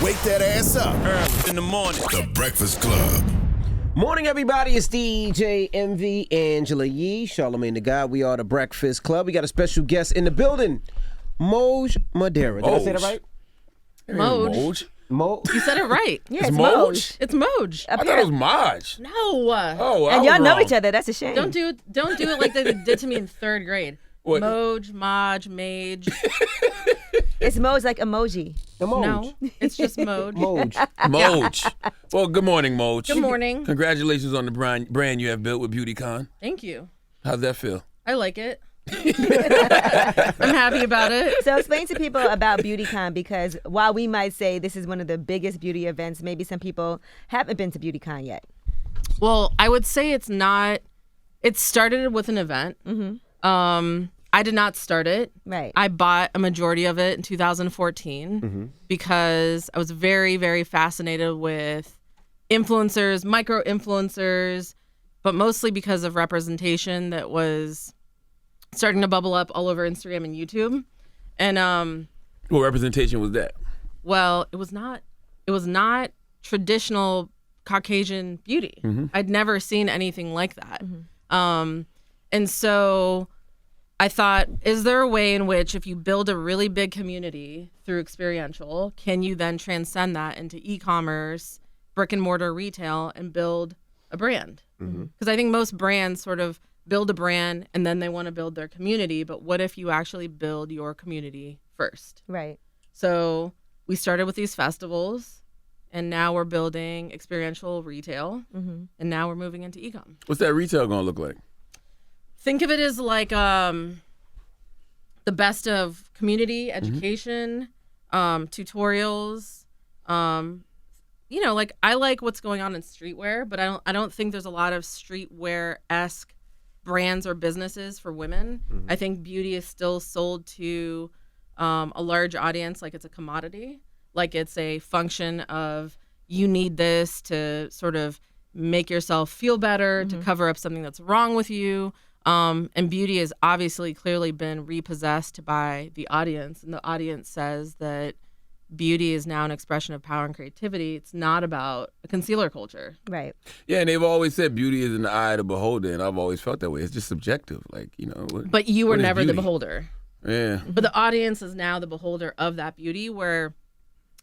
Wake that ass up. Early in the morning. The Breakfast Club. Morning, everybody. It's DJ MV, Angela Yee, Charlamagne the God. We are the Breakfast Club. We got a special guest in the building, Moj Mahdara. Did I say that right? Moj. Moj. You said it right. Yeah, It's it's Moj? Moj. It's Moj. I thought it was Maj. No. Oh, I And was y'all know wrong. each other. That's a shame. Don't do it like they did to me in third grade. What? Moj, Maj, Mage. It's Moj like emoji. The Moj. No, it's just Moj. Moj. Moj. Well, good morning, Moj. Good morning. Congratulations on the brand you have built with Beautycon. Thank you. How's that feel? I like it. I'm happy about it. So explain to people about Beautycon, because while we might say this is one of the biggest beauty events, maybe some people haven't been to Beautycon yet. Well, I would say it's not. It started with an event. Mm-hmm. I did not start it. Right. I bought a majority of it in 2014 because I was very, very fascinated with influencers, micro influencers, but mostly because of representation that was starting to bubble up all over Instagram and YouTube. And What representation was that? well, it was not traditional Caucasian beauty. I'd never seen anything like that. And so I thought, is there a way in which if you build a really big community through Experiential, can you then transcend that into e-commerce, brick and mortar retail, and build a brand? Because I think most brands sort of build a brand and then they want to build their community. But what if you actually build your community first? Right. So we started with these festivals, and now we're building experiential retail, and now we're moving into e-com. What's that retail going to look like? Think of it as like the best of community, education, tutorials. Like I like what's going on in streetwear, but I don't think there's a lot of streetwear-esque brands or businesses for women. I think beauty is still sold to a large audience like it's a commodity, like it's a function of you need this to sort of make yourself feel better, to cover up something that's wrong with you. And beauty has obviously clearly been repossessed by the audience. And the audience says that beauty is now an expression of power and creativity. It's not about a concealer culture. Right. Yeah, and they've always said beauty is in the eye of the beholder, and I've always felt that way. It's just subjective. But you were what is never the beauty? beholder. Yeah. But the audience is now the beholder of that beauty, where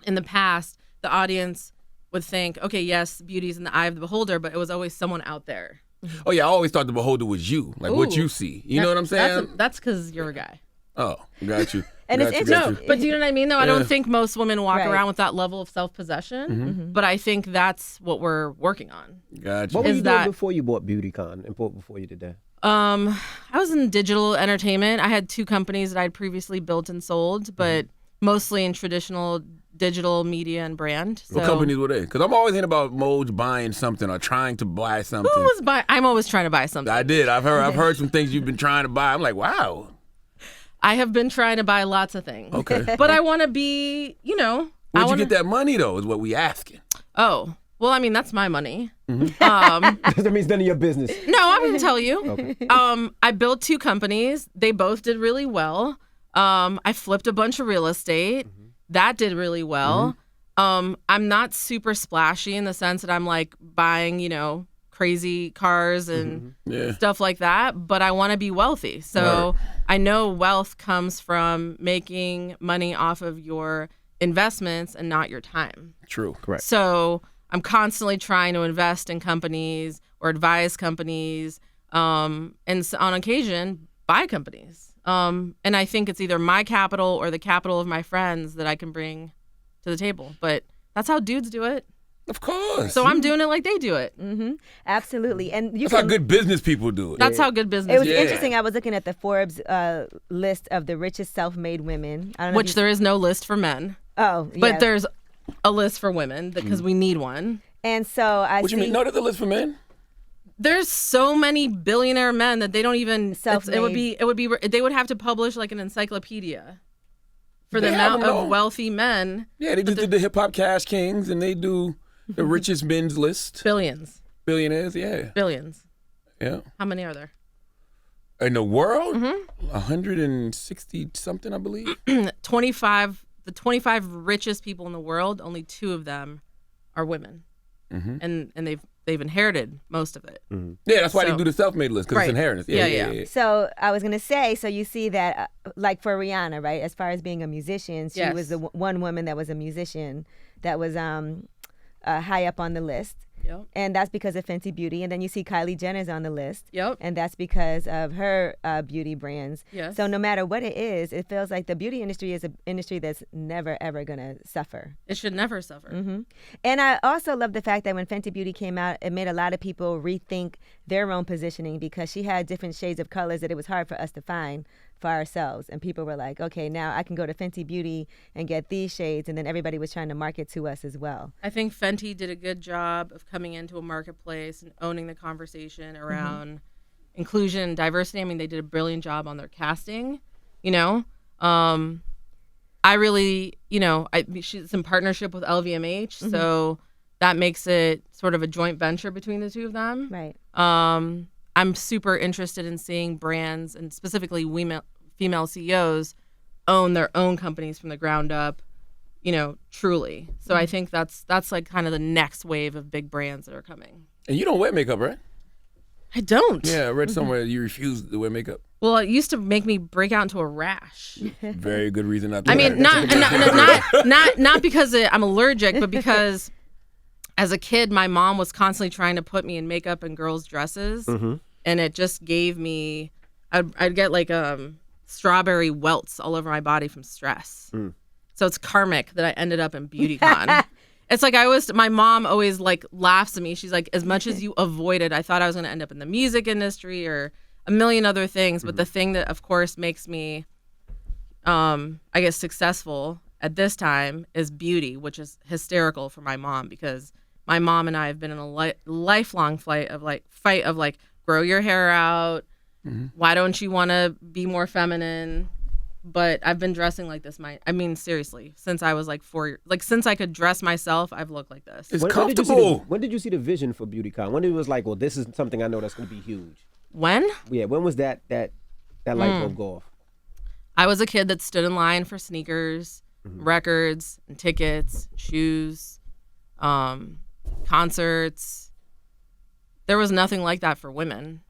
in the past, the audience would think, okay, yes, beauty is in the eye of the beholder, but it was always someone out there. Oh, yeah, I always thought the beholder was you, like what Ooh. you see. You know what I'm saying? That's because you're a guy. Oh, got you. And it's Got you, got interesting. you. No, but do you know what I mean? Though I don't Yeah. think most women walk Right. around with that level of self-possession. But I think that's what we're working on. Got you. What were Is you doing that- before you bought Beautycon and before you did that? I was in digital entertainment. I had 2 companies that I'd previously built and sold, but mostly in traditional digital media and brand. So What companies were they? Because I'm always hearing about Moj buying something or trying to buy something. who was buy? I'm always trying to buy something. I did. I've heard some things you've been trying to buy. I'm like, wow. I have been trying to buy lots of things. Okay. But I want to be, I Where'd you want get that money though? Is what we asking. Oh, well, I mean, that's my money. That means none of your business. No, I'm going to tell you. I built 2 companies. They both did really well. I flipped a bunch of real estate. That did really well. I'm not super splashy in the sense that I'm like buying, crazy cars and Yeah. stuff like that, but I want to be wealthy. So I know wealth comes from making money off of your investments and not your time. True. Correct. So I'm constantly trying to invest in companies or advise companies, and on occasion buy companies. And I think it's either my capital or the capital of my friends that I can bring to the table. But that's how dudes do it. Of course. So I'm doing it like they do it. Absolutely. And you That's how can, good business people do it. That's how good business it was is. Yeah. interesting. I was looking at the Forbes list of the richest self-made women. I don't know if Which you- there is no list for men. Oh, But yeah. there's a list for women because we need one. And so I What see. you mean? No, there's a list for men? There's so many billionaire men that they don't even Self-made. it would be they would have to publish like an encyclopedia for the They have amount them, of though. wealthy men. Yeah, they just did the Hip Hop Cash Kings and they do the richest men's list. Billions. Billionaires, yeah. Billions. Yeah. How many are there? In the world? 160 something, I believe. 25 the 25 richest people in the world, only 2 of them are women, and they've inherited most of it. Yeah, that's why So- they do the self-made list, because Right. it's inheritance. Yeah. So I was gonna say, so you see that, like for Rihanna, right? As far as being a musician, she Yes. was the one woman that was a musician that was high up on the list. Yep. And that's because of Fenty Beauty. And then you see Kylie Jenner's on the list. Yep. And that's because of her beauty brands. Yes. So no matter what it is, it feels like the beauty industry is an industry that's never, ever going to suffer. It should never suffer. And I also love the fact that when Fenty Beauty came out, it made a lot of people rethink their own positioning because she had different shades of colors that it was hard for us to find for ourselves. And people were like, okay, now I can go to Fenty Beauty and get these shades. And then everybody was trying to market to us as well. I think Fenty did a good job of coming into a marketplace and owning the conversation around inclusion and diversity. I mean, they did a brilliant job on their casting, you know. I really, you know, she's in partnership with LVMH, so that makes it sort of a joint venture between the 2 of them. Right. I'm super interested in seeing brands and specifically female CEOs own their own companies from the ground up, you know, truly. So I think that's like kind of the next wave of big brands that are coming. And you don't wear makeup, right? I don't. Yeah, I read somewhere you refuse to wear makeup. Well, it used to make me break out into a rash. Very good reason not to. I wear mean, it. not because I'm allergic, but because as a kid, my mom was constantly trying to put me in makeup and girls' dresses, and it just gave me. I'd get like strawberry welts all over my body from stress. So it's karmic that I ended up in Beautycon. It's like my mom always like laughs at me. She's like, as much as you avoided, I thought I was going to end up in the music industry or a million other things. But the thing that, of course, makes me, I guess, successful at this time is beauty, which is hysterical for my mom because my mom and I have been in a lifelong fight of grow your hair out. Why don't you want to be more feminine? But I've been dressing like this. Seriously, since I was like 4, since I could dress myself, I've looked like this. It's comfortable. When did you see the vision for Beautycon? When it was like, well, this is something I know that's going to be huge. When? Yeah, when was that light bulb go off? I was a kid that stood in line for sneakers, records, and tickets, shoes, concerts. There was nothing like that for women.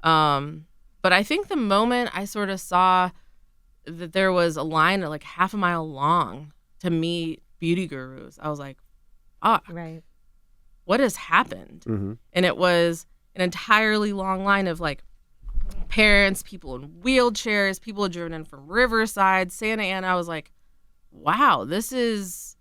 But I think the moment I sort of saw that there was a line like half a mile long to meet beauty gurus, I was like, Right. what has happened? And it was an entirely long line of like parents, people in wheelchairs, people driven in from Riverside, Santa Ana. I was like, wow, this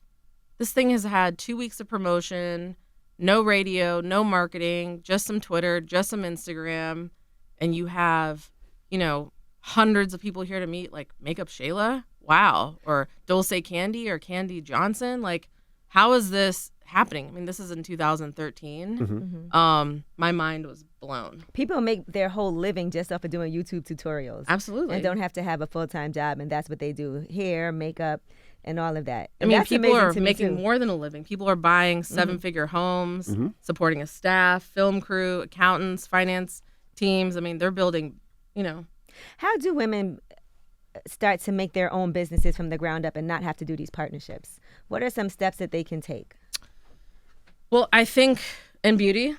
thing has had 2 weeks of promotion, no radio, no marketing, just some Twitter, just some Instagram, and you have, you know, hundreds of people here to meet like Makeup Shayla, wow, or Dulce Candy or Candy Johnson. Like, how is this happening? I mean, this is in 2013. My mind was blown. People make their whole living just off of doing YouTube tutorials. Absolutely. And don't have to have a full-time job, and that's what they do. Hair, makeup, and all of that. I And mean, that's people amazing are to me, making too. more than a living. People are buying 7-figure homes, supporting a staff, film crew, accountants, finance teams. I mean, they're building, you know. How do women start to make their own businesses from the ground up and not have to do these partnerships? What are some steps that they can take? Well, I think in beauty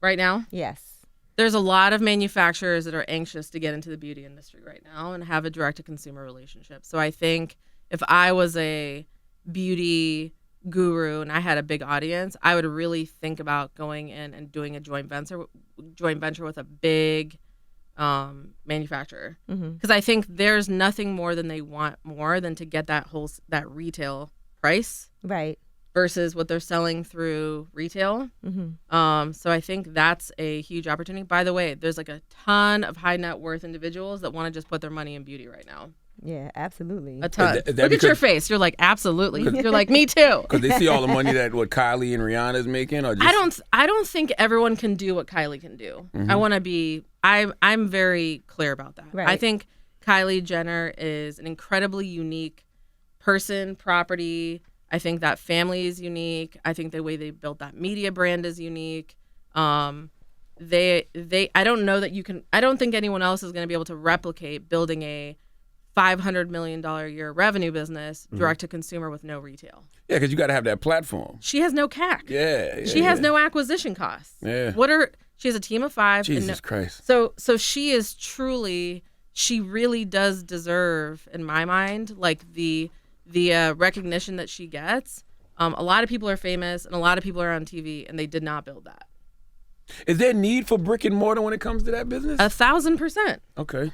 right now, Yes. there's a lot of manufacturers that are anxious to get into the beauty industry right now and have a direct-to-consumer relationship. So I think if I was a beauty guru and I had a big audience, I would really think about going in and doing a joint venture with a big manufacturer, because I think there's nothing more than they want more than to get that retail price Right. versus what they're selling through retail. So I think that's a huge opportunity. By the way, there's like a ton of high net worth individuals that want to just put their money in beauty right now. Yeah, absolutely. A ton. Is that Look at your because- face. You're like, absolutely. You're like, me too. Because they see all the money that what Kylie and Rihanna is making, or just I don't think everyone can do what Kylie can do. I want to be. I'm very clear about that. Right. I think Kylie Jenner is an incredibly unique person, property. I think that family is unique. I think the way they built that media brand is unique. I don't know that you can. I don't think anyone else is going to be able to replicate building a $500 million a year revenue business, direct to consumer with no retail. Yeah, because you got to have that platform. She has no CAC. Yeah. She has no acquisition costs. Yeah. She has a team of 5. Jesus Christ. So she is truly, she really does deserve, in my mind, like the recognition that she gets. A lot of people are famous and a lot of people are on TV, and they did not build that. Is there need for brick and mortar when it comes to that business? 1,000%. Okay.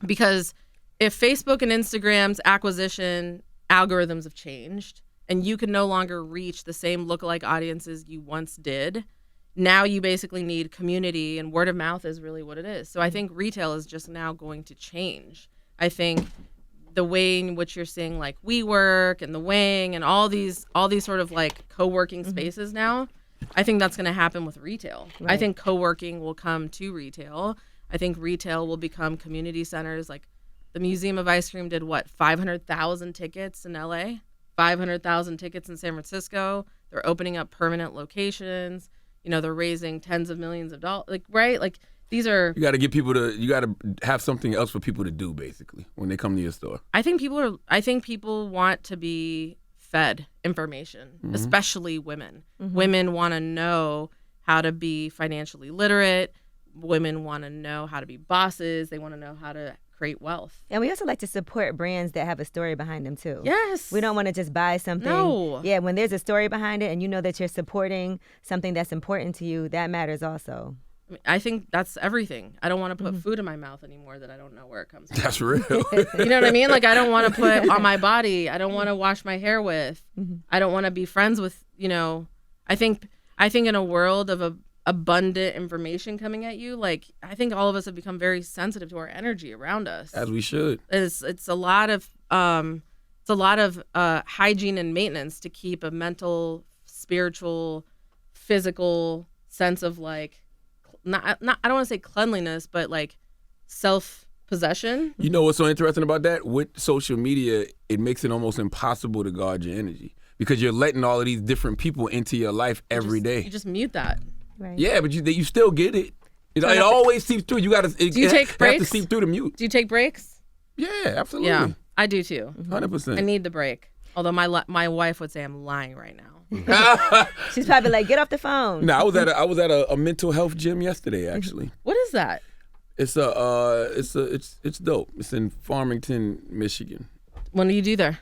Because if Facebook and Instagram's acquisition algorithms have changed and you can no longer reach the same lookalike audiences you once did, now you basically need community, and word of mouth is really what it is. So I think retail is just now going to change. I think the way in which you're seeing like WeWork and the Wing and all these sort of like co-working spaces now, I think that's going to happen with retail. Right. I think co-working will come to retail. I think retail will become community centers. Like the Museum of Ice Cream did 500,000 tickets in LA, 500,000 tickets in San Francisco. They're opening up permanent locations. They're raising tens of millions of dollars. Like, right? Like these are. You got to have something else for people to do basically when they come to your store. I think people want to be fed information, especially women. Women want to know how to be financially literate. Women want to know how to be bosses. They want to know how to create wealth. And we also like to support brands that have a story behind them too. Yes. We don't want to just buy something. No. Yeah, when there's a story behind it and you know that you're supporting something that's important to you, that matters also. I think that's everything. I don't want to put food in my mouth anymore that I don't know where it comes from. That's real. You know what I mean? Like I don't want to put on my body. I don't want to wash my hair with. I don't want to be friends with, I think in a world of abundant information coming at you, like I think all of us have become very sensitive to our energy around us. As we should. It's a lot of hygiene and maintenance to keep a mental, spiritual, physical sense of like not I don't want to say cleanliness, but like self-possession. You know what's so interesting about that? With social media, it makes it almost impossible to guard your energy because you're letting all of these different people into your life every day. You just mute that. Right. Yeah, but you still get it. It always seeps through. You got to. Do you take breaks? Have to seep through the mute. Do you take breaks? Yeah, absolutely. Yeah, I do too. 100%. I need the break. Although my wife would say I'm lying right now. She's probably like, get off the phone. No, I was at a mental health gym yesterday. Actually, What is that? it's dope. It's in Farmington, Michigan. When do you do there?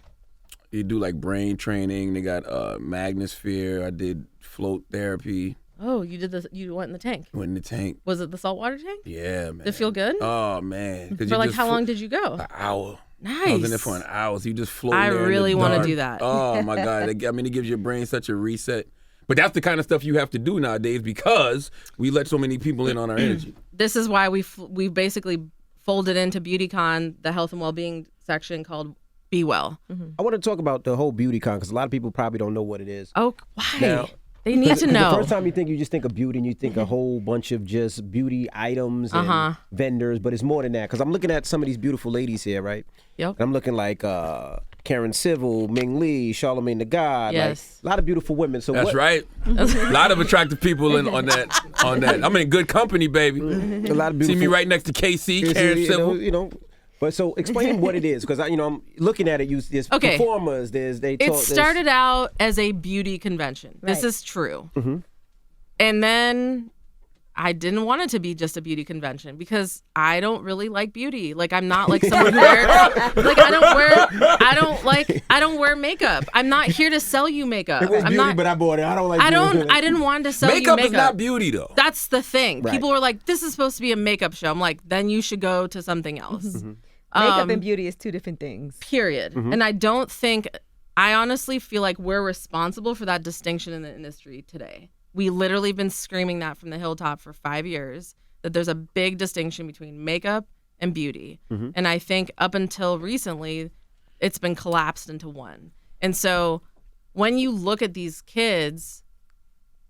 You do like brain training. They got Magnosphere. I did float therapy. Oh, you did this. You went in the tank. Went in the tank. Was it the saltwater tank? Yeah, man. Did it feel good? Oh man. For like how long did you go? An hour. Nice. I was in there for an hour. So you just float. I there really want to do that. Oh my God. I mean, it gives your brain such a reset. But that's the kind of stuff you have to do nowadays because we let so many people in on our energy. This is why we basically folded into Beautycon the health and well-being section called Be Well. I want to talk about the whole Beautycon because a lot of people probably don't know what it is. Oh, why? Now, they need to know. The first time you just think of beauty and you think a whole bunch of just beauty items and vendors, but it's more than that because I'm looking at some of these beautiful ladies here, right? Yep. And I'm looking like Karen Civil, Ming Lee, Charlamagne the God. Yes. Like, a lot of beautiful women. So That's right. A lot of attractive people on that. I'm in good company, baby. A lot of beautiful. See me right next to KC, Karen Civil. You know. But so explain what it is, because I'm looking at it. There's performers. It started out as a beauty convention. Right. This is true. Mm-hmm. And then I didn't want it to be just a beauty convention because I don't really like beauty. Like I'm not like someone who wears like I don't wear makeup. I'm not here to sell you makeup. It was beauty, but I bought it. I don't like. I didn't want to sell you makeup. Makeup is not beauty though. That's the thing. Right. People were like, "This is supposed to be a makeup show." I'm like, "Then you should go to something else." Mm-hmm. Makeup and beauty is two different things. Period. Mm-hmm. And I honestly feel like we're responsible for that distinction in the industry today. We literally have been screaming that from the hilltop for 5 years, that there's a big distinction between makeup and beauty. Mm-hmm. And I think up until recently, it's been collapsed into one. And so when you look at these kids,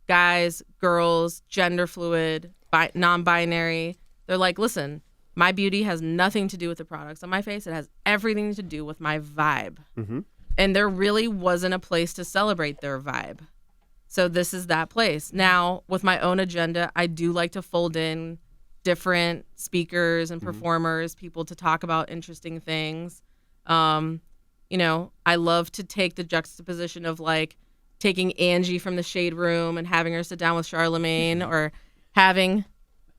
guys, girls, gender fluid, non-binary, they're like, listen, my beauty has nothing to do with the products on my face. It has everything to do with my vibe. Mm-hmm. And there really wasn't a place to celebrate their vibe. So this is that place. Now, with my own agenda, I do like to fold in different speakers and performers, people to talk about interesting things. You know, I love to take the juxtaposition of like taking Angie from the Shade Room and having her sit down with Charlamagne, or having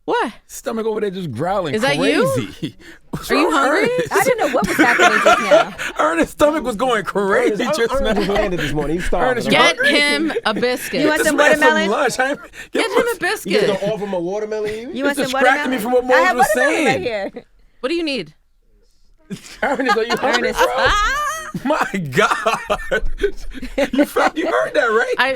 what? Stomach over there just growling. Is that crazy. you? Are you hungry? I didn't know what was happening just now. Ernest's stomach was going crazy just Ernest now. just landed this morning. He's starving. Ernest, Get him a biscuit. You want This some man watermelon? lunch. Get him a You biscuit. gonna offer him a watermelon? You want some distracting watermelon? me from what Moj I have was watermelon right saying. here. What do you need? Ernest, are you hungry, Ernest. bro? My God. You heard that, right? I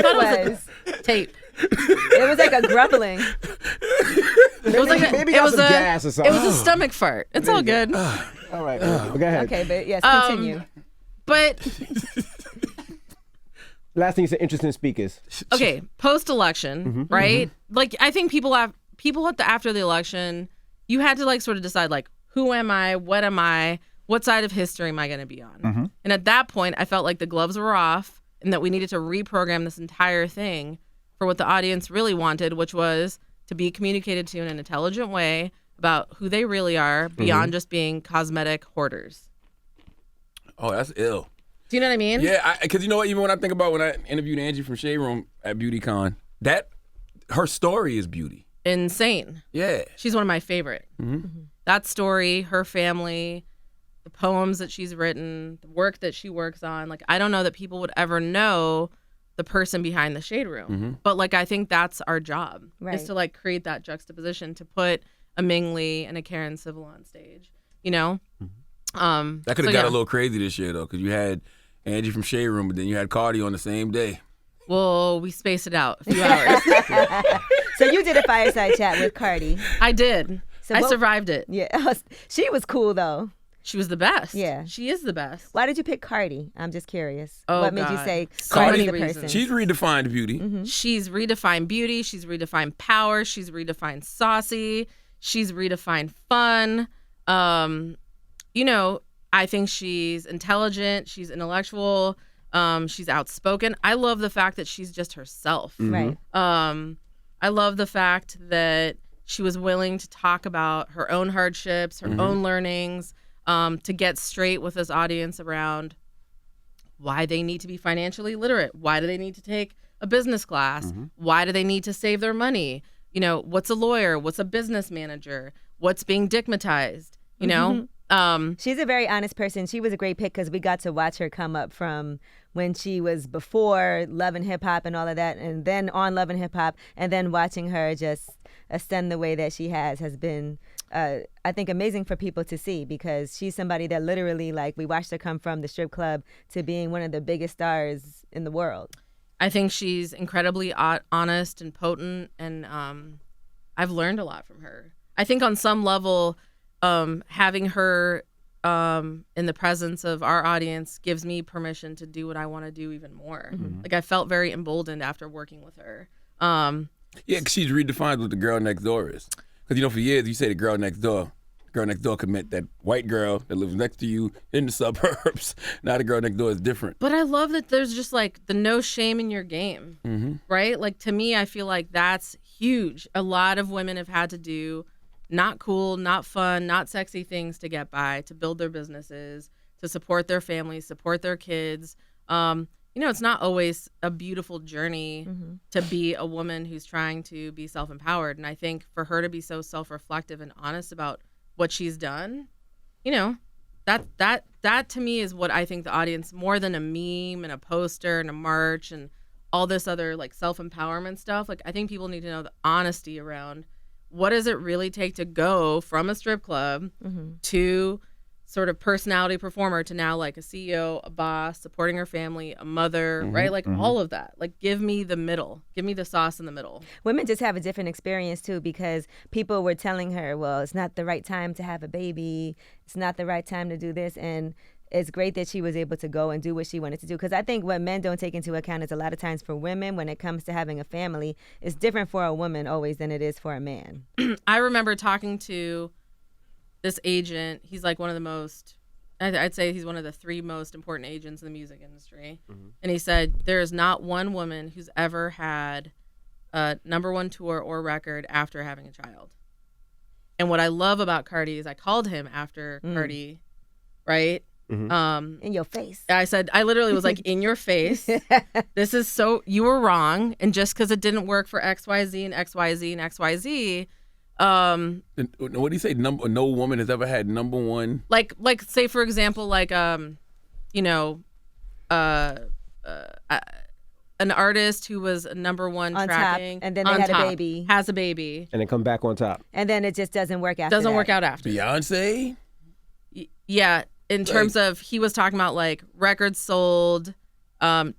thought it was tape. It was like a grumbling. It was like maybe got some gas or it something. was a stomach fart. It's all good. All right, go ahead. Okay, but yes, continue. But Last thing you said, interesting speakers. okay, post-election, right? Like I think people after the election, you had to like sort of decide like, who am I? What am I? What side of history am I going to be on? And at that point, I felt like the gloves were off and that we needed to reprogram this entire thing for what the audience really wanted, which was to be communicated to in an intelligent way about who they really are beyond just being cosmetic hoarders. Oh, that's ill. Do you know what I mean? Yeah, because you know what? Even when I think about when I interviewed Angie from Shade Room at Beautycon, her story is beauty. Insane. Yeah. She's one of my favorite. That story, her family, the poems that she's written, the work that she works on. Like, I don't know that people would ever know the person behind the Shade Room. But like, I think that's our job, Right. is to like create that juxtaposition, to put a Ming Lee and a Karen Civil on stage, you know? That could have got a little crazy this year, though, because you had Angie from Shade Room, but then you had Cardi on the same day. Well, we spaced it out a few hours. So you did a fireside chat with Cardi. I did. So I what- survived it. Yeah, she was cool though. She was the best. Yeah. She is the best. Why did you pick Cardi? I'm just curious. Oh, what made you God. say So Cardi's many the person? reasons. She's redefined beauty. She's redefined beauty. She's redefined power. She's redefined saucy. She's redefined fun. You know, I think she's intelligent. She's intellectual. She's outspoken. I love the fact that she's just herself. Right. I love the fact that she was willing to talk about her own hardships, her own learnings, to get straight with this audience around why they need to be financially literate. Why do they need to take a business class? Why do they need to save their money? You know, what's a lawyer? What's a business manager? What's being digmatized? You know? She's a very honest person. She was a great pick because we got to watch her come up from when she was before Love and Hip Hop and all of that, and then on Love and Hip Hop, and then watching her just ascend the way that she has been, I think, amazing for people to see, because she's somebody that literally, like, we watched her come from the strip club to being one of the biggest stars in the world. I think she's incredibly honest and potent, and I've learned a lot from her. I think on some level, having her in the presence of our audience gives me permission to do what I want to do even more. Like, I felt very emboldened after working with her. Yeah, because she's redefined what the girl next door is. Because, you know, for years, you say the girl next door could meant that white girl that lives next to you in the suburbs. Now the girl next door is different. But I love that there's just like the no shame in your game, right? Like, to me, I feel like that's huge. A lot of women have had to do not cool, not fun, not sexy things to get by, to build their businesses, to support their families, support their kids. You know, it's not always a beautiful journey to be a woman who's trying to be self-empowered. And I think for her to be so self-reflective and honest about what she's done, you know, that to me is what I think the audience, more than a meme and a poster and a march and all this other like self-empowerment stuff, like, I think people need to know the honesty around what does it really take to go from a strip club to sort of personality performer to now like a CEO, a boss, supporting her family, a mother, right? Like all of that. Like, give me the middle. Give me the sauce in the middle. Women just have a different experience too, because people were telling her, well, it's not the right time to have a baby. It's not the right time to do this. And it's great that she was able to go and do what she wanted to do. Because I think what men don't take into account is a lot of times for women, when it comes to having a family, it's different for a woman always than it is for a man. I remember talking to this agent. He's like one of the most, I'd say he's one of the 3 most important agents in the music industry. And he said, there is not one woman who's ever had #1 tour or record after having a child. And what I love about Cardi is I called him after Cardi, right? In your face. I literally was like, in your face. This is you were wrong. And just because it didn't work for XYZ and XYZ and XYZ. What do you say? No woman has ever had #1. Like say, for example, like, you know, an artist who was #1 on tracking. top, and then they had a baby. Has a baby. And then come back on top. And then it just doesn't work after Doesn't that. work out after. Beyonce? Yeah. In terms of, he was talking about like records sold,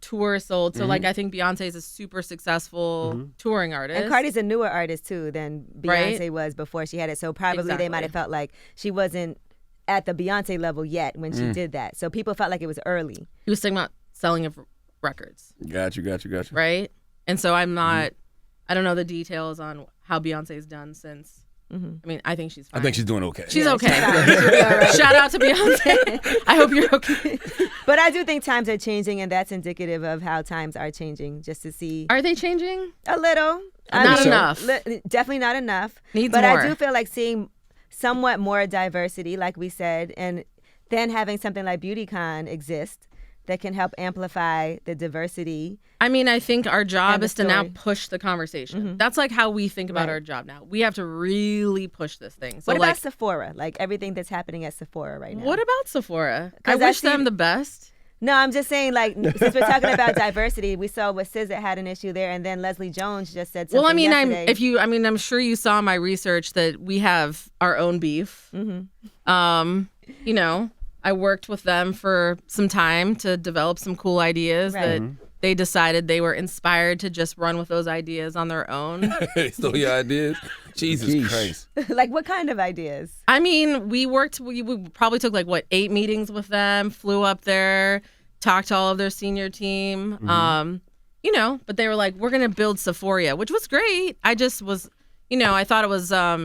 tours sold. So like I think Beyonce is a super successful touring artist. And Cardi's a newer artist too than Beyonce was before she had it. So probably they might have felt like she wasn't at the Beyonce level yet when she did that. So people felt like it was early. He was talking about selling of records. Got you. Right? And so I'm not, I don't know the details on how Beyonce's done since. I mean, I think she's fine. I think she's doing okay. She's okay. Shout out to Beyonce. I hope you're okay. But I do think times are changing, and that's indicative of how times are changing, just to see. Are they changing? A little. Not enough. Definitely not enough. Needs but more. I do feel like seeing somewhat more diversity, like we said, and then having something like Beautycon exist that can help amplify the diversity. I mean, I think our job is to now story. push the conversation. That's like how we think about our job now. We have to really push this thing. So What like, about Sephora? Like everything that's happening at Sephora right now. what about Sephora? I 'Cause I wish see- them the best. No, I'm just saying, like, since we're talking about diversity, we saw with SZA had an issue there, and then Leslie Jones just said something Well, I mean, yesterday. I'm sure you saw my research that we have our own beef. You know, I worked with them for some time to develop some cool ideas that they decided they were inspired to just run with those ideas on their own. So your ideas? Jesus Christ. Like, what kind of ideas? I mean, we probably took like 8 meetings with them, flew up there, talked to all of their senior team. You know, but they were like, we're gonna build Sephora, which was great. I just was, you know, I thought it was I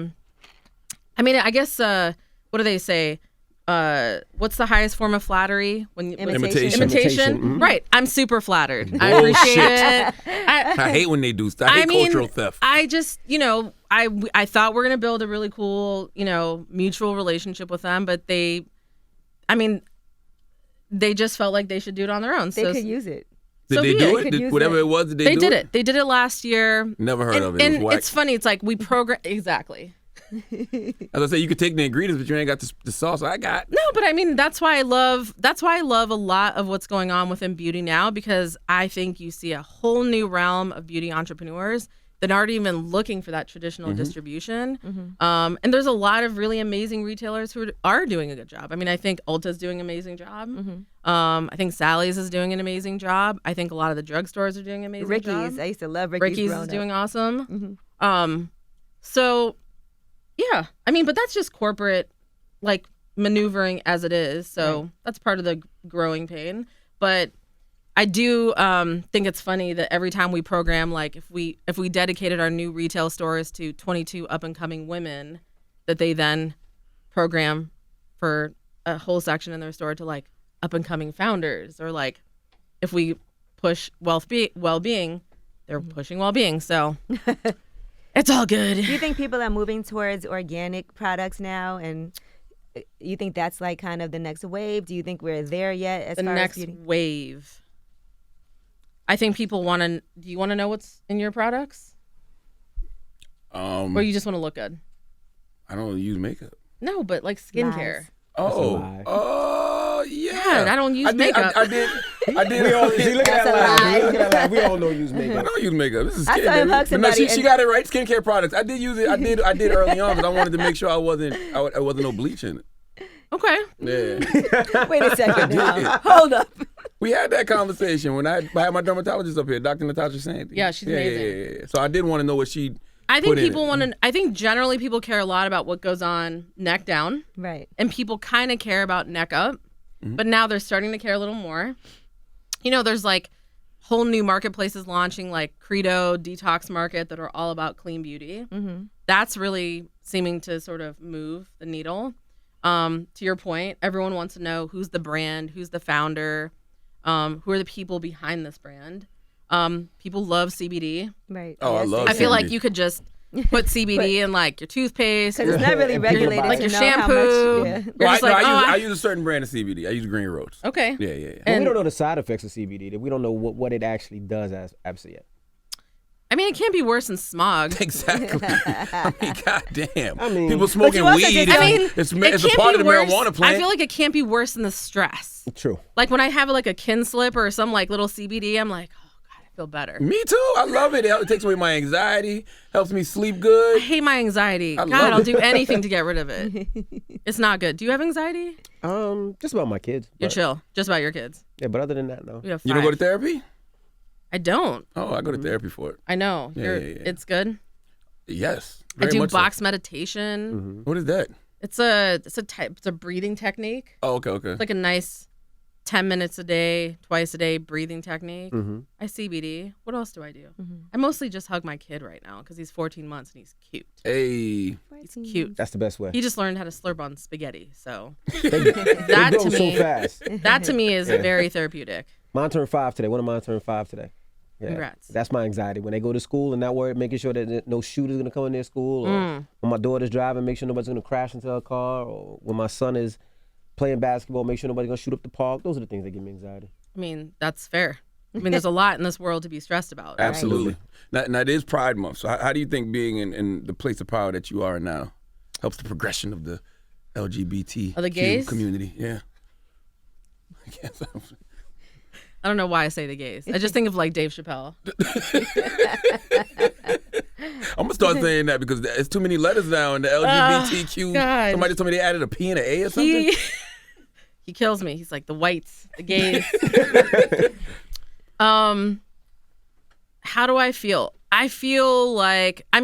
mean, I guess what do they say? What's the highest form of flattery? When Imitation. Imitation. Right. I'm super flattered. I appreciate it. I hate when they do stuff. I hate cultural theft. I just, you know, I thought we're gonna build a really cool, you know, mutual relationship with them, but they just felt like they should do it on their own. They could use it. Did so they be do it. it? Could use Whatever it. it was, did they They do did it? it. They did it last year. Never heard of it. And It was whack. it's funny. It's like we program exactly. As I say, you could take the ingredients, but you ain't got the sauce I got. No, but I mean that's why I love a lot of what's going on within beauty now, because I think you see a whole new realm of beauty entrepreneurs that aren't even looking for that traditional distribution. And there's a lot of really amazing retailers who are doing a good job. I mean, I think Ulta's doing an amazing job. I think Sally's is doing an amazing job. I think a lot of the drugstores are doing an amazing job. Ricky's. I used to love Ricky's. Ricky's growing is doing up. awesome. So, yeah, I mean, but that's just corporate, like, maneuvering as it is. So that's part of the growing pain. But I do think it's funny that every time we program, like, if we dedicated our new retail stores to 22 up and coming women, that they then program for a whole section in their store to like up and coming founders, or like if we push well-being, they're pushing well-being. So it's all good. Do you think people are moving towards organic products now, and you think that's like kind of the next wave? Do you think we're there yet as The far next as beauty? wave. I think people want to. Do you want to know what's in your products, or you just want to look good? I don't use makeup. No, but like skincare. Lies. Oh, yeah. God, I don't use makeup. I did. See, look at that laugh. Look at that laugh. We all know you use I makeup. don't use makeup. This is I skin. saw him hug But no, somebody she and- got it right. Skincare products. I did use it. I did early on, but I wanted to make sure I wasn't no bleach in it. Okay. Yeah. Wait a second now. Hold up. We had that conversation when I had my dermatologist up here, Dr. Natasha Sandy. Yeah, she's amazing. Yeah. So I did want to know what she. I think put in people it. want to. I think generally people care a lot about what goes on neck down, Right. and people kind of care about neck up. But now they're starting to care a little more. You know, there's like whole new marketplaces launching, like Credo, Detox Market, that are all about clean beauty. That's really seeming to sort of move the needle. To your point, everyone wants to know who's the brand, who's the founder, who are the people behind this brand. People love CBD. Right. Oh, I love I feel like CBD. you could just put CBD in like your toothpaste. Because it's not really regulated like to your know shampoo. how much. Yeah. You're Well, just I, no, like, I use a certain brand of CBD. I use Green Roads. okay. Yeah. But And- we don't know the side effects of CBD. That we don't know what it actually does as absolutely yet. I mean, it can't be worse than smog. Exactly. I mean, goddamn. I mean- People smoking also weed. just- I mean, it's it a can't part be of the worse. marijuana plant. I feel like it can't be worse than the stress. True. Like when I have like a kin slip or some like little CBD, I'm like, oh God, I feel better. Me too. I love it. It takes away my anxiety. Helps me sleep I good. hate my anxiety. I God, love I'll it. do anything to get rid of it. It's not good. Do you have anxiety? Just about my kids. You're but- chill. Just about your kids. Yeah, but other than that, no. We have 5. You don't go to therapy? I don't. Oh, I go to therapy for it. I know. Yeah. It's good. Yes. I Very do much so. box meditation. What is that? It's a breathing technique. Oh, okay. It's like a nice 10 minutes a day, twice a day breathing technique. Mm-hmm. I CBD. What else do I do? I mostly just hug my kid right now because he's 14 months and he's cute. Hey. He's cute. That's the best way. He just learned how to slurp on spaghetti. So They that grow to so me, fast. that to me is very therapeutic. Mine turned 5 today. One of mine turned 5 today. Yeah. Congrats. That's my anxiety. When they go to school and not worried, making sure that no shooter's going to come in their school. Or when my daughter's driving, make sure nobody's going to crash into her car. Or when my son is playing basketball, make sure nobody's going to shoot up the park. Those are the things that give me anxiety. I mean, that's fair. I mean, there's a lot in this world to be stressed about. Right? Absolutely. Now, it is Pride Month. So how do you think being in the place of power that you are now helps the progression of the LGBT Of the gays? community? Yeah. I guess. I don't know why I say the gays. I just think of like Dave Chappelle. I'm gonna start saying that because it's too many letters now in the LGBTQ. God. Somebody told me they added a P and an A or something. He kills me. He's like the whites, the gays. How do I feel? I feel like I'm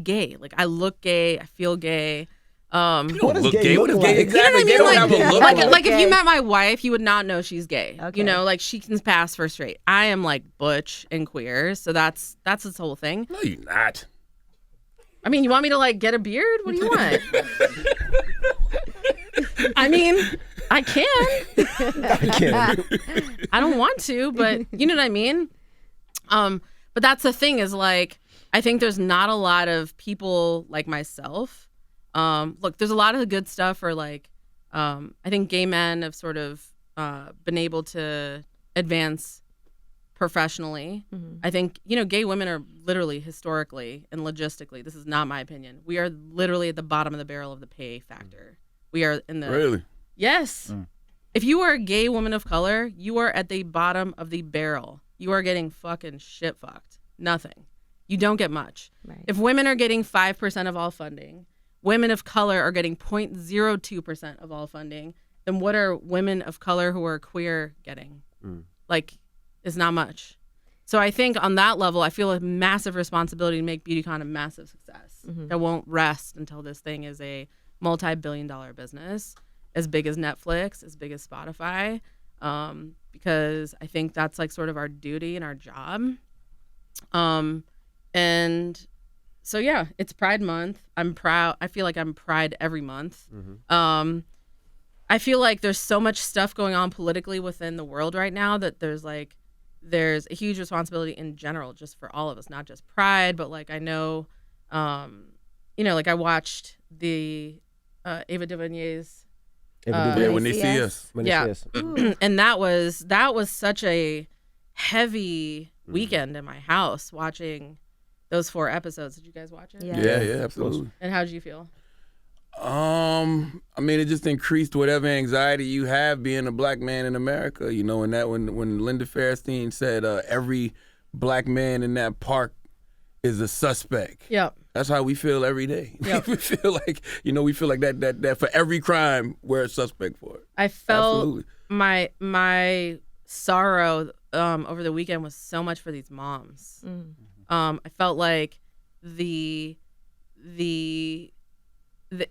gay. Like I look gay. I feel gay. You don't What does look gay gay. What look is gay like? exactly? You They know what I don't mean? have a look. Like if Okay. you met my wife, you would not know she's gay. Okay. You know, like she can pass for straight. I am like butch and queer, so that's this whole thing. No, you're not. I mean, you want me to like get a beard? What do you want? I mean, I can. I can't. I don't want to, but you know what I mean? But that's the thing is like, I think there's not a lot of people like myself. Look, there's a lot of good stuff for like, I think gay men have sort of been able to advance professionally. I think, gay women are literally historically and logistically, this is not my opinion. We are literally at the bottom of the barrel of the pay factor. We are in the... Really? Yes. If you are a gay woman of color, you are at the bottom of the barrel. You are getting fucking shit fucked. Nothing. You don't get much. Right. If women are getting 5% of all funding, women of color are getting 0.02% of all funding, then what are women of color who are queer getting? Like, it's not much. So I think on that level, I feel a massive responsibility to make Beautycon a massive success. That won't rest until this thing is a multi-billion-dollar business, as big as Netflix, as big as Spotify, because I think that's like sort of our duty and our job. And so, yeah, it's Pride Month. I'm proud. I feel like I'm Pride every month. I feel like there's so much stuff going on politically within the world right now that there's a huge responsibility in general, just for all of us, not just Pride, but like I know, like I watched the Ava DuVernay's When they see us. When they Yeah. see us. and that was such a heavy weekend in my house watching those 4 episodes. Did you guys watch it? Yeah. Yeah, absolutely. And how did you feel? I mean, it just increased whatever anxiety you have being a black man in America. When Linda Fairstein said every black man in that park is a suspect. Yep. That's how we feel every day. Yep. we feel like that for every crime we're a suspect for it. I felt Absolutely. my sorrow over the weekend was so much for these moms. I felt like the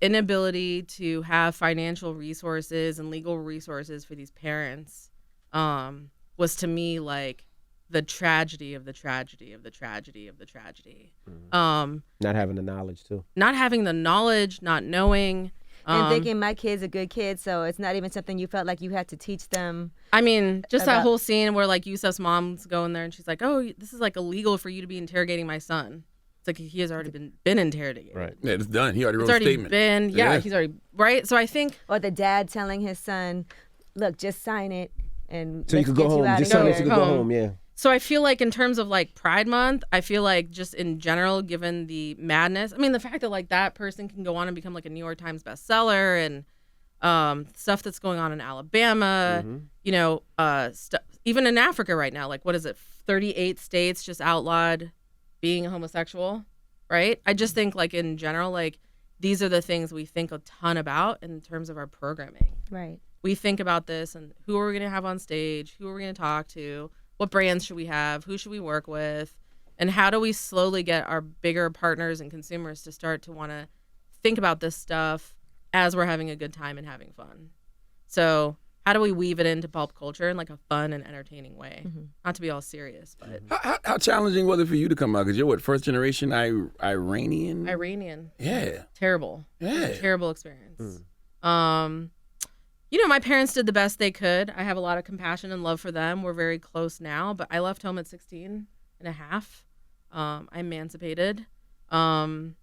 inability to have financial resources and legal resources for these parents was to me like the tragedy of the tragedy of the tragedy of the tragedy. Not having the knowledge too. Not having the knowledge, not knowing. And thinking my kid's a good kid, so it's not even something you felt like you had to teach them. I mean, just that about- whole scene where like Yusuf's mom's going there and she's like, "Oh, this is like illegal for you to be interrogating my son." It's like he has already been interrogated. Right. Yeah, it's done. He already wrote It's a already statement. been, he's already, right? So I think, Or the dad telling his son, "Look, just sign it, and So you let's could get go home. out Just of sign here." it so you could go home. Yeah. so I feel like in terms of like Pride Month, I feel like just in general, given the madness, I mean, the fact that like that person can go on and become like a New York Times bestseller and stuff that's going on in Alabama, you know, even in Africa right now, like what is it, 38 states just outlawed being homosexual, right? I just think like in general, like these are the things we think a ton about in terms of our programming. Right. We think about this and who are we going to have on stage? Who are we going to talk to? What brands should we have? Who should we work with? And how do we slowly get our bigger partners and consumers to start to want to think about this stuff as we're having a good time and having fun? So how do we weave it into pop culture in like a fun and entertaining way? Not to be all serious, but How challenging was it for you to come out? Because you're what, first generation Iranian? Iranian. Yeah. Terrible. Yeah. Terrible experience. You know, my parents did the best they could. I have a lot of compassion and love for them. We're very close now, but I left home at 16 and a half. I emancipated. I'm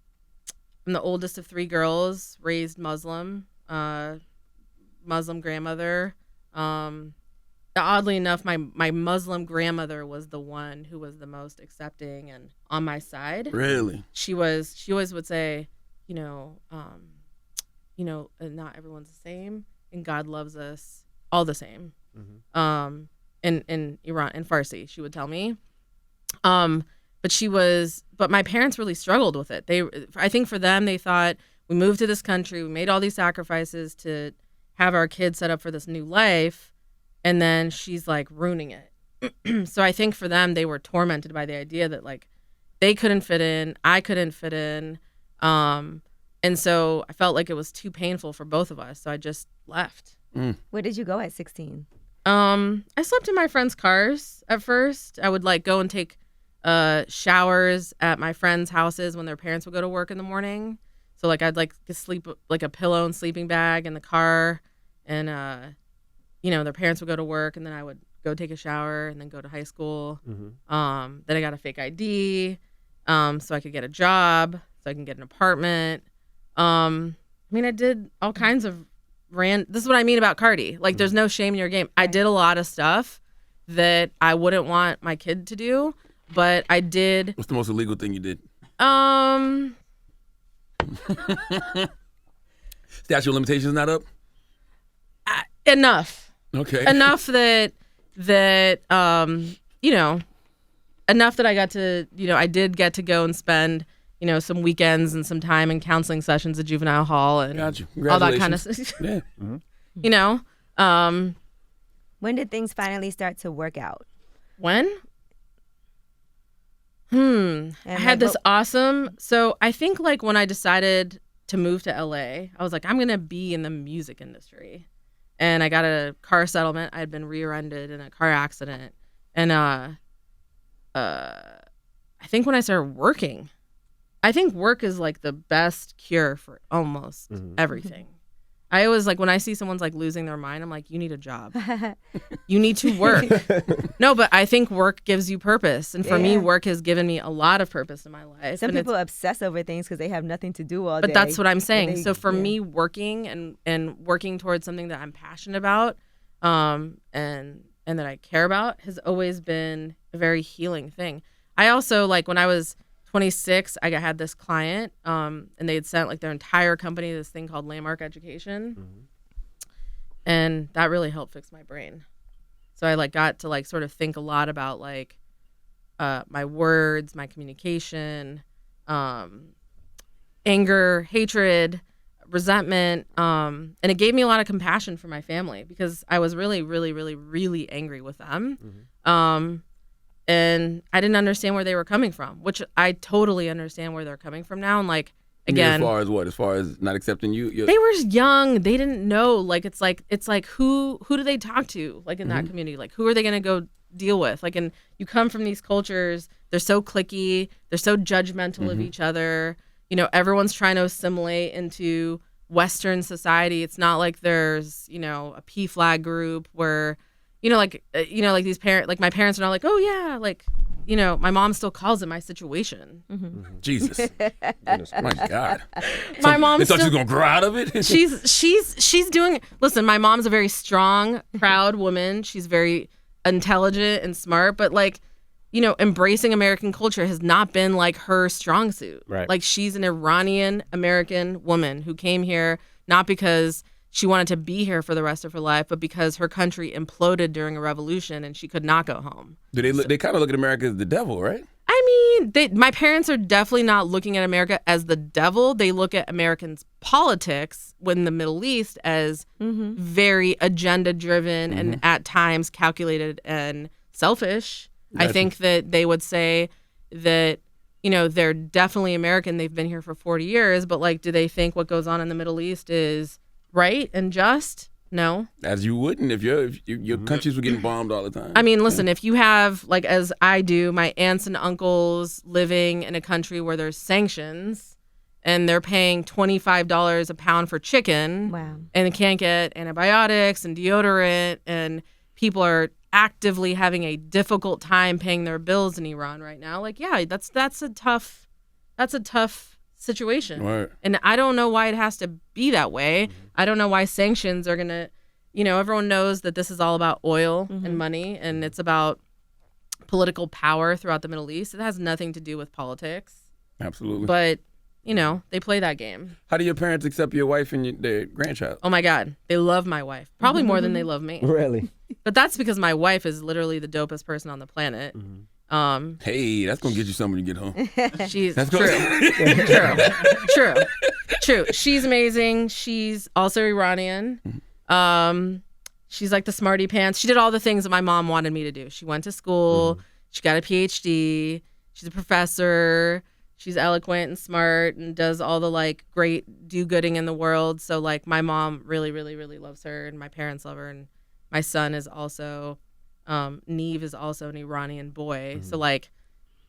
the oldest of 3 girls, raised Muslim, Muslim grandmother. Oddly enough, my Muslim grandmother was the one who was the most accepting and on my side. Really? She always would say, not everyone's the same, and God loves us all the same. In Iran, in Farsi, she would tell me. But my parents really struggled with it. I think for them, they thought, we moved to this country, we made all these sacrifices to have our kids set up for this new life, and then she's like ruining it. So I think for them, they were tormented by the idea that like they couldn't fit in, I couldn't fit in. And so I felt like it was too painful for both of us. So I just left. Where did you go at 16? I slept in my friends' cars at first. I would like go and take showers at my friends' houses when their parents would go to work in the morning. So like I'd like to sleep like a pillow and sleeping bag in the car, and their parents would go to work, and then I would go take a shower and then go to high school. Then I got a fake ID, so I could get a job, so I can get an apartment. I did all kinds of this is what I mean about Cardi. Like, there's no shame in your game. I did a lot of stuff that I wouldn't want my kid to do, but I did. What's the most illegal thing you did? Statute of limitations not up? Enough. Okay. Enough that enough that I got to, I did get to go and spend, some weekends and some time in counseling sessions at juvenile hall and Got you. all that kind of Yeah. When did things finally start to work out? When? I had this awesome. So I think like when I decided to move to LA, I was like, I'm going to be in the music industry. And I got a car settlement. I had been rear-ended in a car accident. And I think when I started working, I think work is like the best cure for almost everything. I always like when I see someone's like losing their mind, I'm like, you need a job. You need to work. No, but I think work gives you purpose. And for me, work has given me a lot of purpose in my life. Some people obsess over things because they have nothing to do all day. But that's what I'm saying. So for me, working and working towards something that I'm passionate about and that I care about has always been a very healing thing. I also, like when I was 26, I had this client, and they had sent like their entire company this thing called Landmark Education, and that really helped fix my brain. So I like got to like sort of think a lot about like my words, my communication, anger, hatred, resentment, and it gave me a lot of compassion for my family because I was really, really, really, really angry with them. And I didn't understand where they were coming from, which I totally understand where they're coming from now. And like, again, as far as what? As far as not accepting you? They were young. They didn't know. Like, it's like who do they talk to? Like in that community, like who are they going to go deal with? Like, and you come from these cultures. They're so cliquey. They're so judgmental of each other. Everyone's trying to assimilate into Western society. It's not like there's, a P flag group where, like these parents, like my parents are not like, oh yeah, like, my mom still calls it my situation. Jesus. My God. My mom They thought she was gonna grow out of it. she's doing. Listen, my mom's a very strong, proud woman. She's very intelligent and smart, but like, embracing American culture has not been like her strong suit. Right. Like she's an Iranian American woman who came here not because she wanted to be here for the rest of her life, but because her country imploded during a revolution and she could not go home. They kind of look at America as the devil, right? I mean, my parents are definitely not looking at America as the devil. They look at Americans' politics in the Middle East as very agenda-driven and at times calculated and selfish. Gotcha. I think that they would say that, they're definitely American. They've been here for 40 years. But, like, do they think what goes on in the Middle East is right and just? No. As you wouldn't if your countries were getting bombed all the time. I mean, listen, if you have, like, as I do, my aunts and uncles living in a country where there's sanctions and they're paying $25 a pound for chicken and they can't get antibiotics and deodorant and people are actively having a difficult time paying their bills in Iran right now. Like, yeah, that's a tough situation. Right. And I don't know why it has to be that way. I don't know why sanctions are going to, everyone knows that this is all about oil and money and it's about political power throughout the Middle East. It has nothing to do with politics. Absolutely. But, they play that game. How do your parents accept your wife and their grandchild? Oh my God. They love my wife. Probably more than they love me. Really? But that's because my wife is literally the dopest person on the planet. Hey, that's gonna get you something when you get home. She's That's true. She's amazing. She's also Iranian. She's like the smarty pants. She did all the things that my mom wanted me to do. She went to school. She got a PhD. She's a professor. She's eloquent and smart and does all the like great do-gooding in the world. So like my mom really, really, really loves her and my parents love her. And my son is also, Neve is also an Iranian boy. So like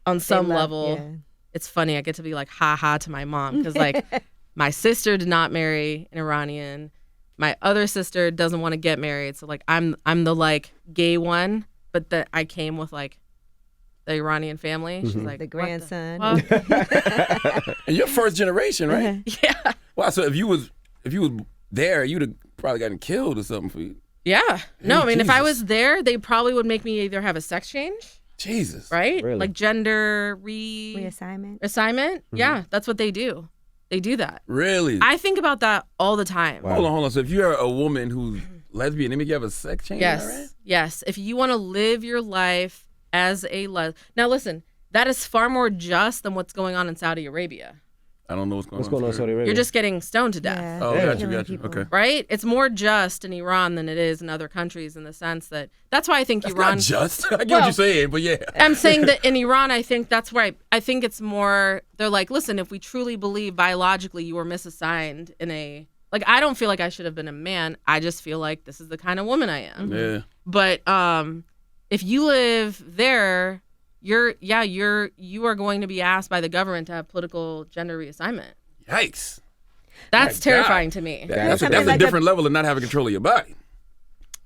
on some level, it's funny. I get to be like, ha to my mom. Because like my sister did not marry an Iranian. My other sister doesn't want to get married. So like I'm the like gay one, but that I came with like the Iranian family. She's like The grandson. And you're first generation, right? Yeah. Wow. So if you was there, you'd have probably gotten killed or something for you. Yeah. No, I mean, if I Jesus. was there, they probably would make me either have a sex change, Jesus. right? Really? Like gender Reassignment. Yeah, that's what they do. They do that. Really? I think about that all the time. Wow. Hold on. So if you're a woman who's lesbian, they make you have a sex change? Yes. Is that right? Yes. If you want to live your life as a now listen, that is far more just than what's going on in Saudi Arabia. I don't know what's going What's going on in Saudi Arabia? You're just getting stoned to death. Yeah. Oh, they're got killing you. people. Okay. Right? It's more just in Iran than it is in other countries in the sense that that's why I think That's Iran not just. I get Well, what you're saying, but yeah. I'm saying that in Iran, I think that's where I think it's more, they're like, listen, if we truly believe biologically you were misassigned in a, like, I don't feel like I should have been a man. I just feel like this is the kind of woman I am. Yeah. But if you live there, you are going to be asked by the government to have political gender reassignment. Yikes. That's My terrifying God. to me. That's something a like different level of not having control of your body.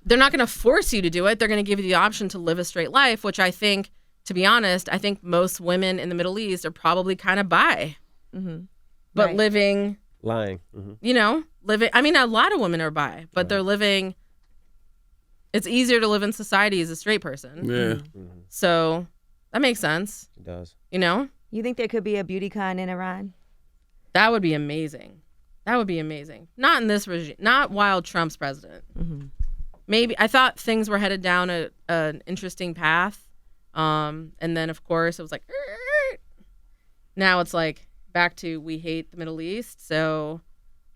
They're not going to force you to do it. They're going to give you the option to live a straight life, which I think, to be honest, I think most women in the Middle East are probably kind of bi. But Right. living, lying. I mean, a lot of women are bi, but they're living, it's easier to live in society as a straight person. Yeah. So that makes sense, It does. you know? You think there could be a Beautycon in Iran? That would be amazing. That would be amazing. Not in this regime, not while Trump's president. Maybe, I thought things were headed down an interesting path. And then, of course, it was like, now it's like back to we hate the Middle East. So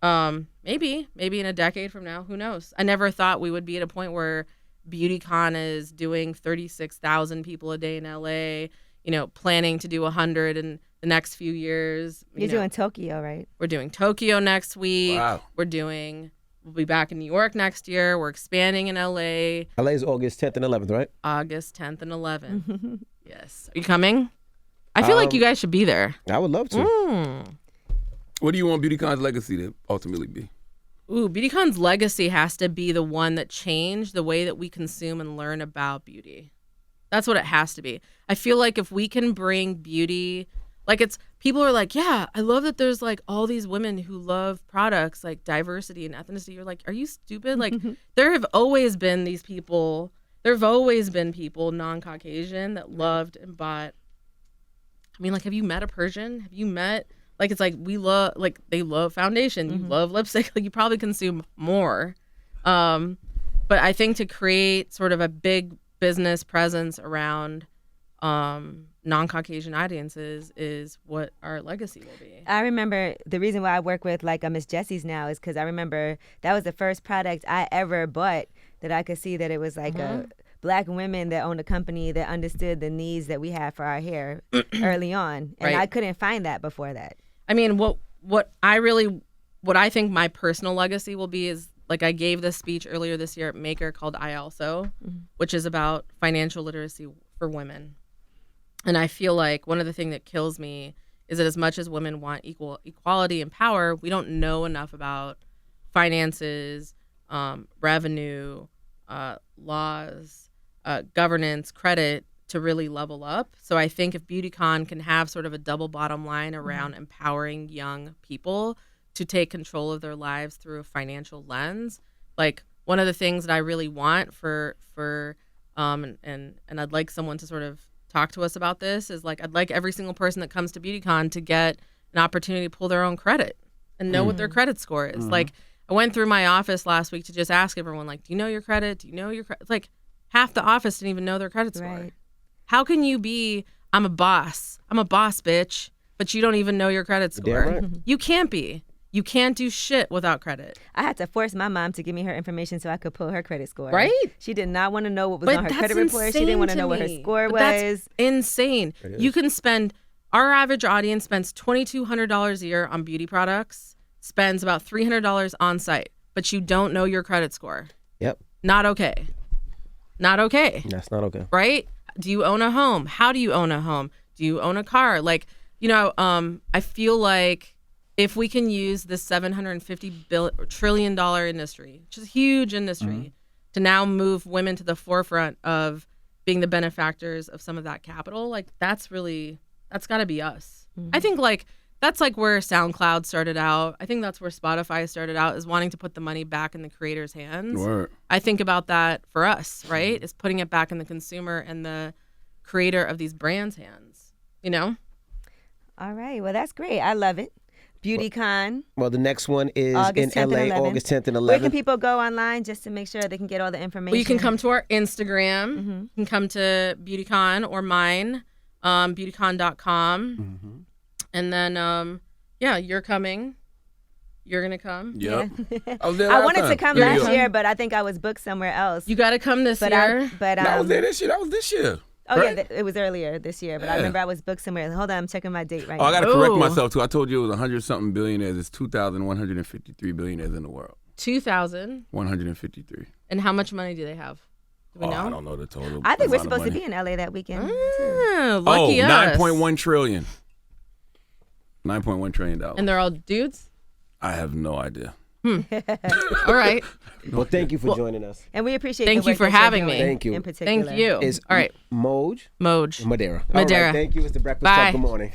maybe in a decade from now, who knows? I never thought we would be at a point where Beautycon is doing 36,000 people a day in LA, planning to do 100 in the next few years. You're doing Tokyo, right? We're doing Tokyo next week. Wow. We'll be back in New York next year. We're expanding in LA, LA is August 10th and 11th, right? August 10th and 11th. Yes. Are you coming? I feel like you guys should be there. I would love to. What do you want Beautycon's legacy to ultimately be? Ooh, Beautycon's legacy has to be the one that changed the way that we consume and learn about beauty. That's what it has to be. I feel like if we can bring beauty, like people are like, yeah, I love that there's like all these women who love products, like diversity and ethnicity. You're like, are you stupid? Like there have always been these people, non-Caucasian that loved and bought. I mean, like, have you met a Persian? Have you met, like, it's like they love foundation. You love lipstick. Like you probably consume more. But I think to create sort of a big business presence around non-Caucasian audiences is what our legacy will be. I remember the reason why I work with like a Miss Jessie's now is because I remember that was the first product I ever bought that I could see that it was like a Black women that owned a company that understood the needs that we have for our hair early on, and Right. I couldn't find that before that. I mean, what I think my personal legacy will be is, like, I gave this speech earlier this year at Maker called I Also, which is about financial literacy for women. And I feel like one of the things that kills me is that as much as women want equality and power, we don't know enough about finances, revenue, laws, governance, credit to really level up. So I think if Beautycon can have sort of a double bottom line around empowering young people to take control of their lives through a financial lens, like one of the things that I really want for and I'd like someone to sort of talk to us about this is, like, I'd like every single person that comes to Beautycon to get an opportunity to pull their own credit and know what their credit score is. Like, I went through my office last week to just ask everyone, like, do you know your credit? Do you know your credit? Like, half the office didn't even know their credit score. Right. How can you be, I'm a boss, bitch, but you don't even know your credit score? Damn right. You can't be. You can't do shit without credit. I had to force my mom to give me her information so I could pull her credit score. Right? She did not want to know what was But on her that's credit report. She didn't want to know what her insane to score me. was. But that's insane. You can spend, our average audience spends $2,200 a year on beauty products, spends about $300 on site, but you don't know your credit score. Yep. Not okay. Not okay. That's not okay. Right? Do you own a home? How do you own a home? Do you own a car? Like, I feel like if we can use this $750 trillion industry, which is a huge industry, to now move women to the forefront of being the benefactors of some of that capital, like, that's got to be us. I think, like, that's like where SoundCloud started out. I think that's where Spotify started out, is wanting to put the money back in the creator's hands. Word. I think about that for us, right? Is putting it back in the consumer and the creator of these brands' hands, All right. Well, that's great. I love it. Beautycon, Well, the next one is August in 10th and LA, 11th. August 10th and 11th. Where can people go online just to make sure they can get all the information? Well, you can come to our Instagram. You can come to Beautycon or mine, beautycon.com. And then, you're coming. You're going to come. Yep. I was there I last wanted time. to come Yeah, last yeah. year, but I think I was booked somewhere else. You got to come this but year. I was there this year. That was this year. Oh, right? yeah, it was earlier this year, but I Yeah. remember I was booked somewhere. Hold on, I'm checking my date right Oh, I now. got to correct Ooh. myself, too. I told you it was 100-something billionaires. It's 2,153 billionaires in the world. 2,000. 153. And how much money do they have? Do we know? I don't know the total. I think we're amount of supposed to money. be in LA that weekend. Lucky us. 9.1 trillion. $9.1 trillion. And they're all dudes? I have no idea. All right. Well, thank you for joining us. And we appreciate Thank the you work for that you're having me. doing Thank you. In particular. Thank you. It's All right. Moj Moj. Mahdara. Mahdara. All right, thank you. It's the Breakfast Bye. Club. Good morning.